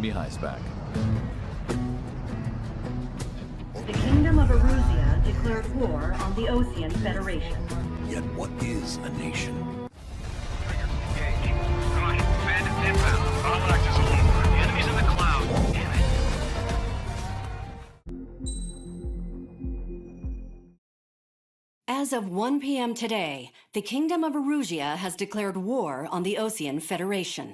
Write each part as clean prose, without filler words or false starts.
Mihai's back. The Kingdom of Erusia declared war on the Ocean Federation. Yet what is a nation? Engage. Caution. Bandits inbound. Contact is over. The enemy's in the clouds. Damn it. As of 1 p.m. today, the Kingdom of Erusia has declared war on the Ocean Federation.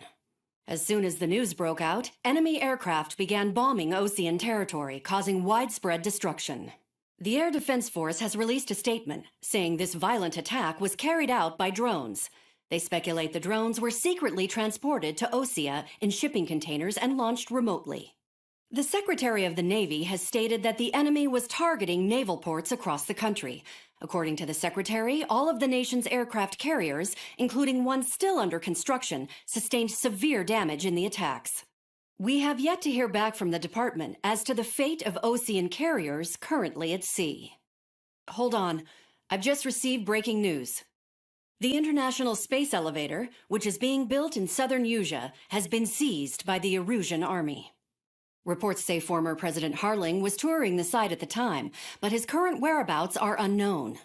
As soon as the news broke out, enemy aircraft began bombing Ocean territory, causing widespread destruction. The Air Defense Force has released a statement saying this violent attack was carried out by drones. They speculate the drones were secretly transported to Osea in shipping containers and launched remotely. The Secretary of the Navy has stated that the enemy was targeting naval ports across the country. According to the Secretary, all of the nation's aircraft carriers, including one still under construction, sustained severe damage in the attacks. We have yet to hear back from the department as to the fate of Ocean carriers currently at sea. Hold on, I've just received breaking news. The International Space Elevator, which is being built in southern Usia, has been seized by the Erusian Army. Reports say former President Harling was touring the site at the time, but his current whereabouts are unknown.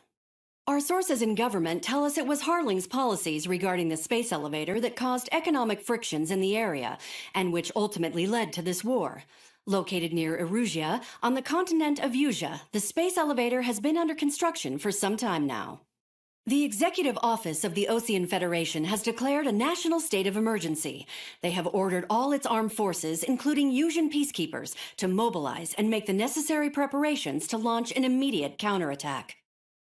Our sources in government tell us it was Harling's policies regarding the space elevator that caused economic frictions in the area, and which ultimately led to this war. Located near Erusia, on the continent of Usia, the space elevator has been under construction for some time now. The Executive Office of the Ocean Federation has declared a national state of emergency. They have ordered all its armed forces, including Usian peacekeepers, to mobilize and make the necessary preparations to launch an immediate counterattack.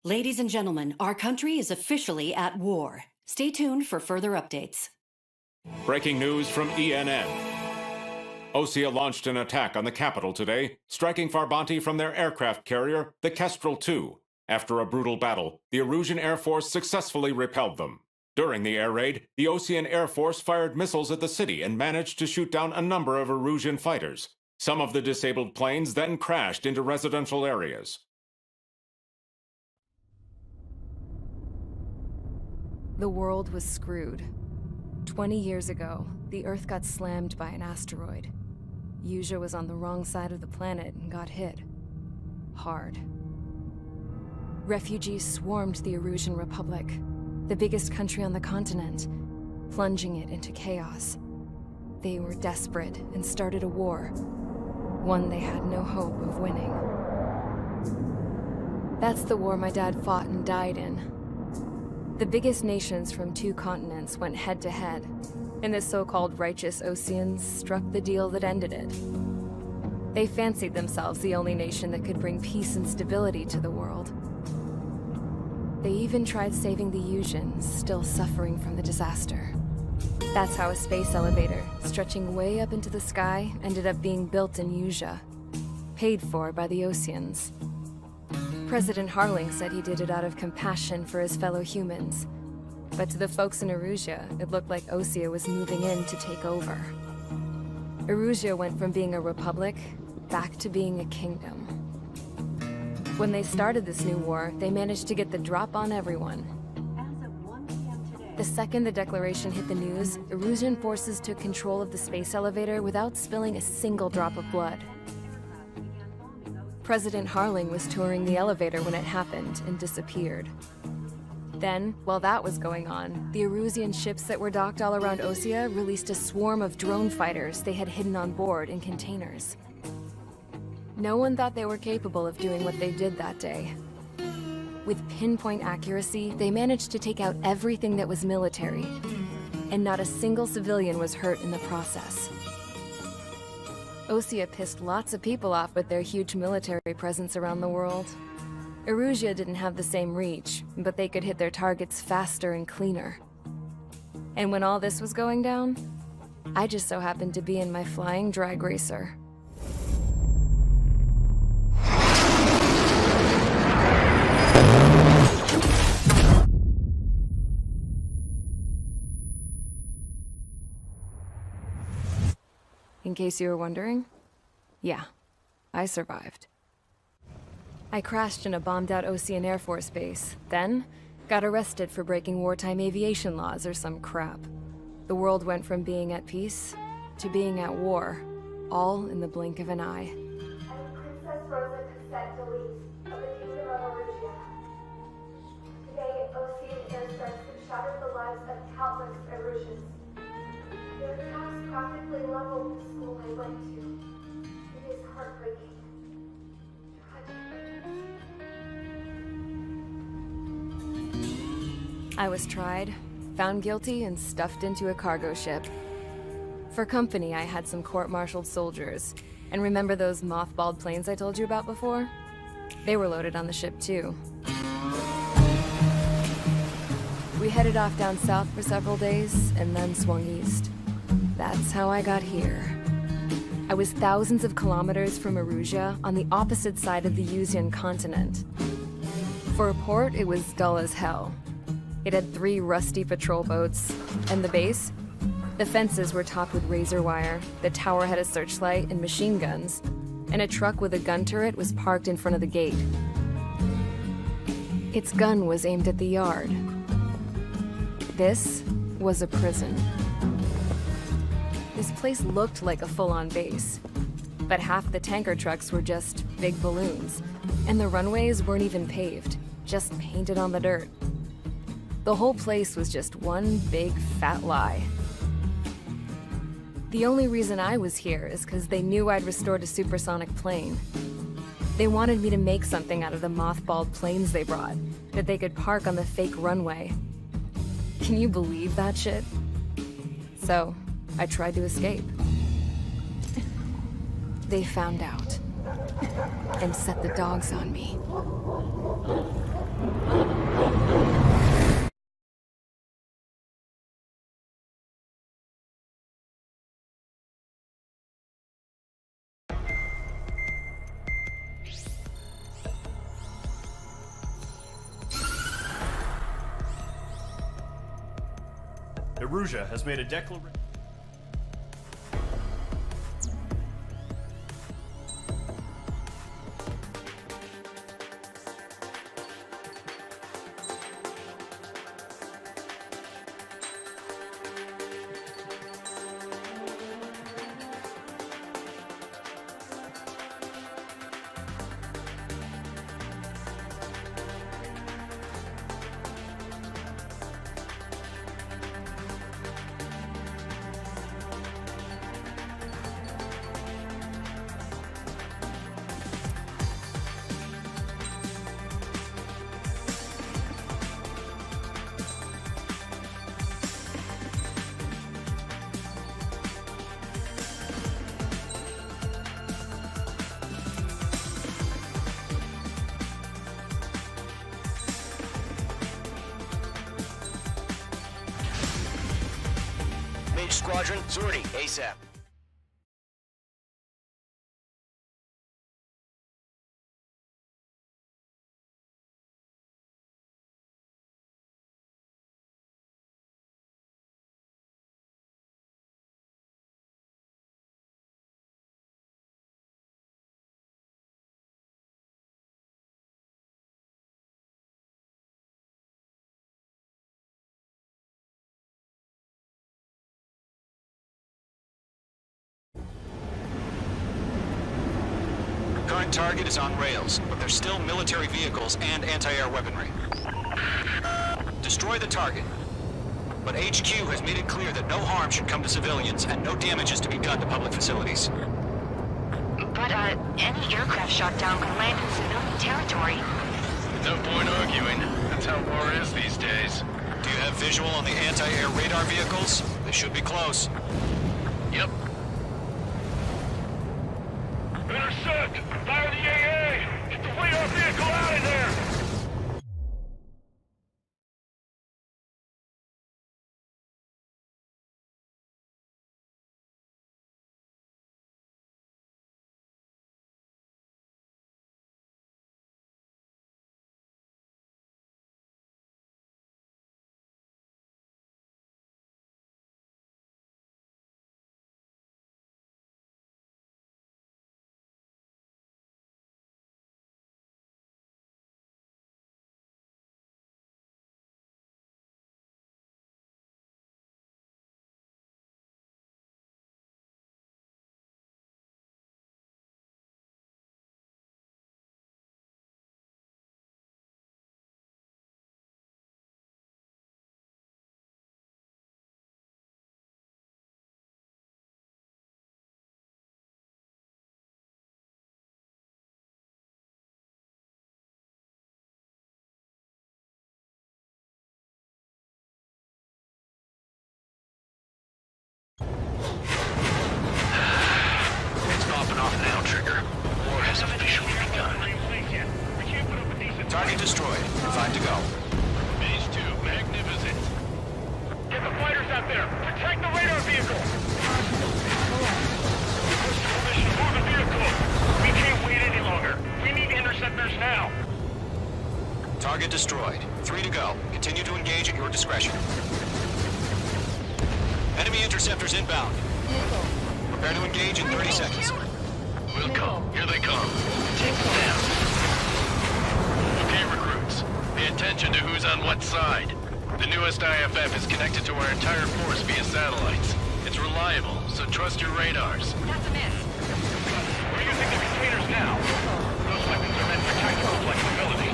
Ladies and gentlemen, our country is officially at war. Stay tuned for further updates. Breaking news from ENN. Osea launched an attack on the capital today, striking Farbanti from their aircraft carrier, the Kestrel II. After a brutal battle, the Erusian Air Force successfully repelled them. During the air raid, the Ocean Air Force fired missiles at the city and managed to shoot down a number of Erusian fighters. Some of the disabled planes then crashed into residential areas. The world was screwed. 20 years ago, the Earth got slammed by an asteroid. Usia was on the wrong side of the planet and got hit. Hard. Refugees swarmed the Erusian Republic, the biggest country on the continent, plunging it into chaos. They were desperate and started a war, one they had no hope of winning. That's the war my dad fought and died in. The biggest nations from 2 continents went head-to-head, and the so-called righteous Oceans struck the deal that ended it. They fancied themselves the only nation that could bring peace and stability to the world. They even tried saving the Usians, still suffering from the disaster. That's how a space elevator, stretching way up into the sky, ended up being built in Usia, paid for by the Oceans. President Harling said he did it out of compassion for his fellow humans. But to the folks in Erusia, it looked like Osea was moving in to take over. Erusia went from being a republic back to being a kingdom. When they started this new war, they managed to get the drop on everyone. As of 1 p.m. today, The second the declaration hit the news, Erusian forces took control of the space elevator without spilling a single drop of blood. President Harling was touring the elevator when it happened and disappeared. Then, while that was going on, the Erusian ships that were docked all around Osea released a swarm of drone fighters they had hidden on board in containers. No one thought they were capable of doing what they did that day. With pinpoint accuracy, they managed to take out everything that was military, and not a single civilian was hurt in the process. Osea pissed lots of people off with their huge military presence around the world. Erusia didn't have the same reach, but they could hit their targets faster and cleaner. And when all this was going down, I just so happened to be in my flying drag racer. In case you were wondering, yeah, I survived. I crashed in a bombed-out Ocean Air Force base, then got arrested for breaking wartime aviation laws or some crap. The world went from being at peace to being at war. all in the blink of an eye. I'm Princess Rosa Cassette Delise of the Kingdom of Erusia. Today, Ocean airstrikes have shattered the lives of countless Erusians. Their attacks practically leveled the school I went to. It is heartbreaking. Tragic. I was tried, found guilty, and stuffed into a cargo ship. For company, I had some court-martialed soldiers. And remember those mothballed planes I told you about before? They were loaded on the ship, too. We headed off down south for several days, and then swung east. That's how I got here. I was thousands of kilometers from Erusia, on the opposite side of the Usian continent. For a port, it was dull as hell. It had 3 rusty patrol boats, and the base? The fences were topped with razor wire, the tower had a searchlight and machine guns, and a truck with a gun turret was parked in front of the gate. Its gun was aimed at the yard. This was a prison. This place looked like a full-on base, but half the tanker trucks were just big balloons, and the runways weren't even paved, just painted on the dirt. The whole place was just one big fat lie. The only reason I was here is because they knew I'd restored a supersonic plane. They wanted me to make something out of the mothballed planes they brought, that they could park on the fake runway. Can you believe that shit? So, I tried to escape. They found out, and set the dogs on me. Erusia has made a declaration. Mage Squadron, sortie, ASAP. Current target is on rails, but there's still military vehicles and anti-air weaponry. Destroy the target. But HQ has made it clear that no harm should come to civilians and no damage is to be done to public facilities. But, any aircraft shot down could land in civilian territory. No point arguing. That's how war is these days. Do you have visual on the anti-air radar vehicles? They should be close. Yep. Intercept! Fire the AA! Get the radar vehicle out of there! Target destroyed. 3 to go. Continue to engage at your discretion. Enemy interceptors inbound. Prepare to engage in 30 seconds. We'll come. Here they come. Take them down. Okay, recruits. Pay attention to who's on what side. The newest IFF is connected to our entire force via satellites. It's reliable, so trust your radars. That's a miss. We're using the containers now. Those weapons are meant for tactical flexibility.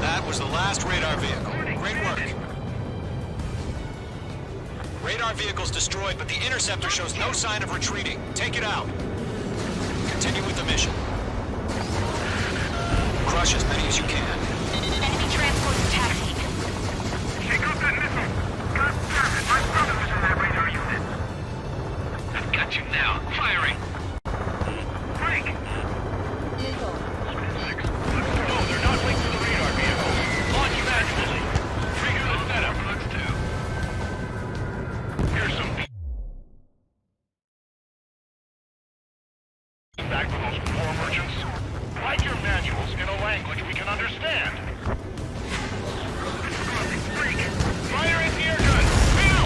That was the last radar vehicle. Great work. Radar vehicle's destroyed, but the interceptor shows no sign of retreating. Take it out. Continue with the mission. Crush as many as you can. Enemy transport is taxiing. Take out that missile! God damn it, my brother was in that radar unit! I've got you now. Firing! Break! No, they're not linked to the radar vehicle. Launch manually. Trigger the setup. Let's do. Here's some back for those war merchants. Write your manuals in a language we can understand. Fire at the air gun! Now!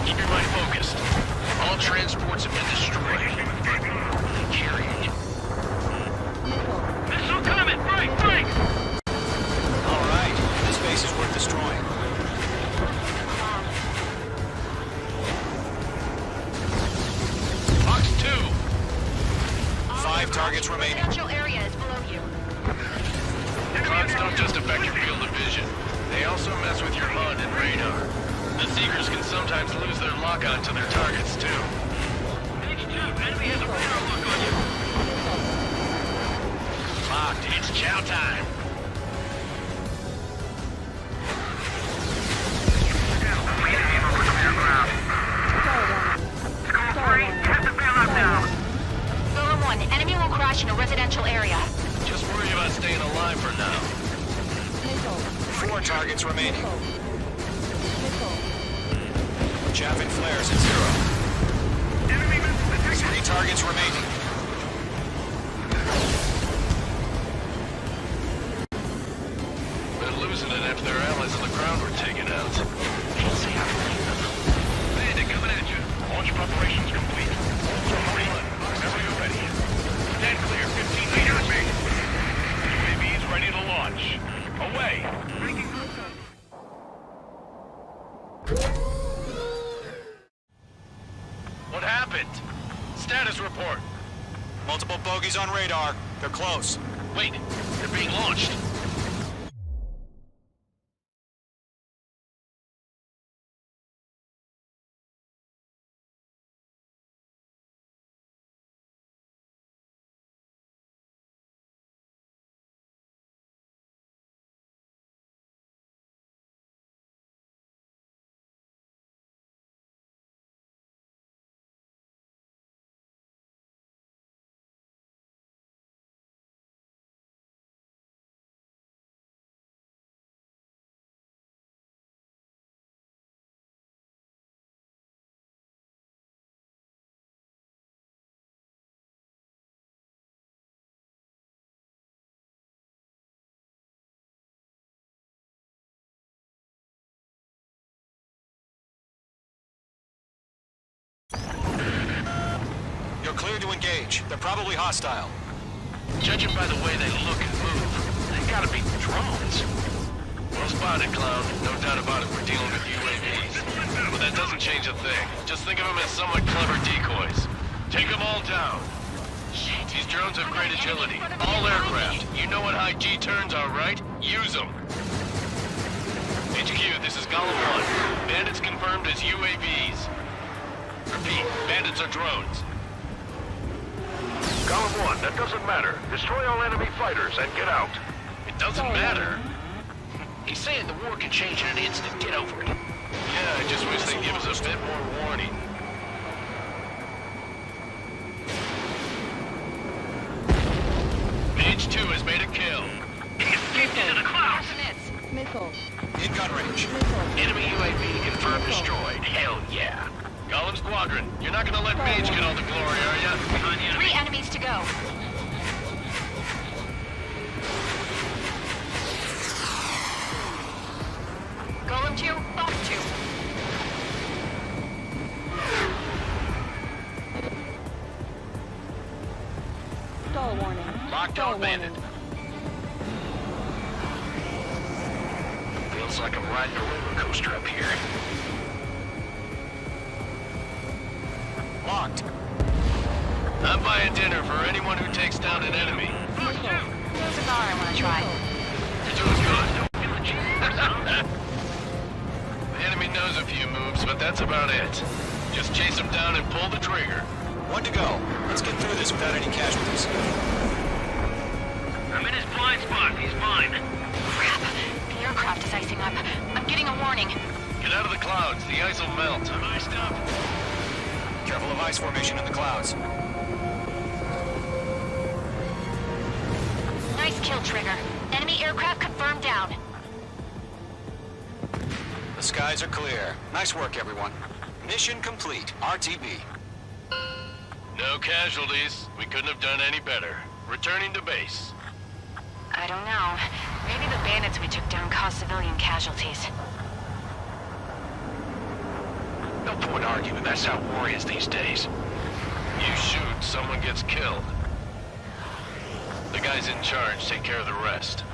Keep your mind focused. All transports have been destroyed. Carrying. Missile coming! Break! All right. This base is worth destroying. Box 2! 5 targets remaining. Residential area is below you. Clouds don't just affect your field of vision. They also mess with your HUD and radar. The Seekers can sometimes lose their lock-on to their targets, too. Page 2, enemy has a radar lock on you. Locked, it's chow time. Lower 1, enemy will crash in a residential area. Just worry about staying alive for now. 4 targets remaining. Chaffing flares at 0. 3 targets remaining. They're losing it after their allies on the ground were taken out. Can't see how to leave them. Bandit coming at you. Launch preparations complete. Ultra Marine, whenever you're ready. Stand clear, 15 meters. UAVs ready to launch. Away. What happened? Status report. Multiple bogies on radar. They're close. Wait, they're being launched. You're clear to engage. They're probably hostile. Judging by the way they look and move, they gotta be drones. Well spotted, Clown. No doubt about it, we're dealing with UAVs. But that doesn't change a thing. Just think of them as somewhat clever decoys. Take them all down. These drones have great agility. All aircraft. You know what high G turns are, right? Use them. HQ, this is Golem 1. Bandits confirmed as UAVs. Repeat, bandits are drones. Golem 1, that doesn't matter. Destroy all enemy fighters and get out. It doesn't matter? He's saying the war can change in an instant. Get over it. Yeah, I just wish they'd give us a bit more warning. Page 2 has made a kill. He escaped into the clouds. In gun range. Enemy UAV confirmed destroyed. Hell yeah. Golem Squadron, you're not gonna let Mage get all the glory, are ya? 3 enemies to go. Going to? Off to. Stall warning. Locked on bandit. Feels like I'm riding a roller coaster up here. Locked. I'm buying dinner for anyone who takes down an enemy. There's a bar I want to try. You're doing good. The enemy knows a few moves, but that's about it. Just chase him down and pull the trigger. One to go. Let's get through this without any casualties. I'm in his blind spot. He's mine. Crap. The aircraft is icing up. I'm getting a warning. Get out of the clouds. The ice will melt. I'm iced up. Careful of ice formation in the clouds. Nice kill, Trigger. Enemy aircraft confirmed down. The skies are clear. Nice work, everyone. Mission complete. RTB. No casualties. We couldn't have done any better. Returning to base. I don't know. Maybe the bandits we took down caused civilian casualties. No point arguing. That's how war is these days. You shoot, someone gets killed. The guys in charge take care of the rest.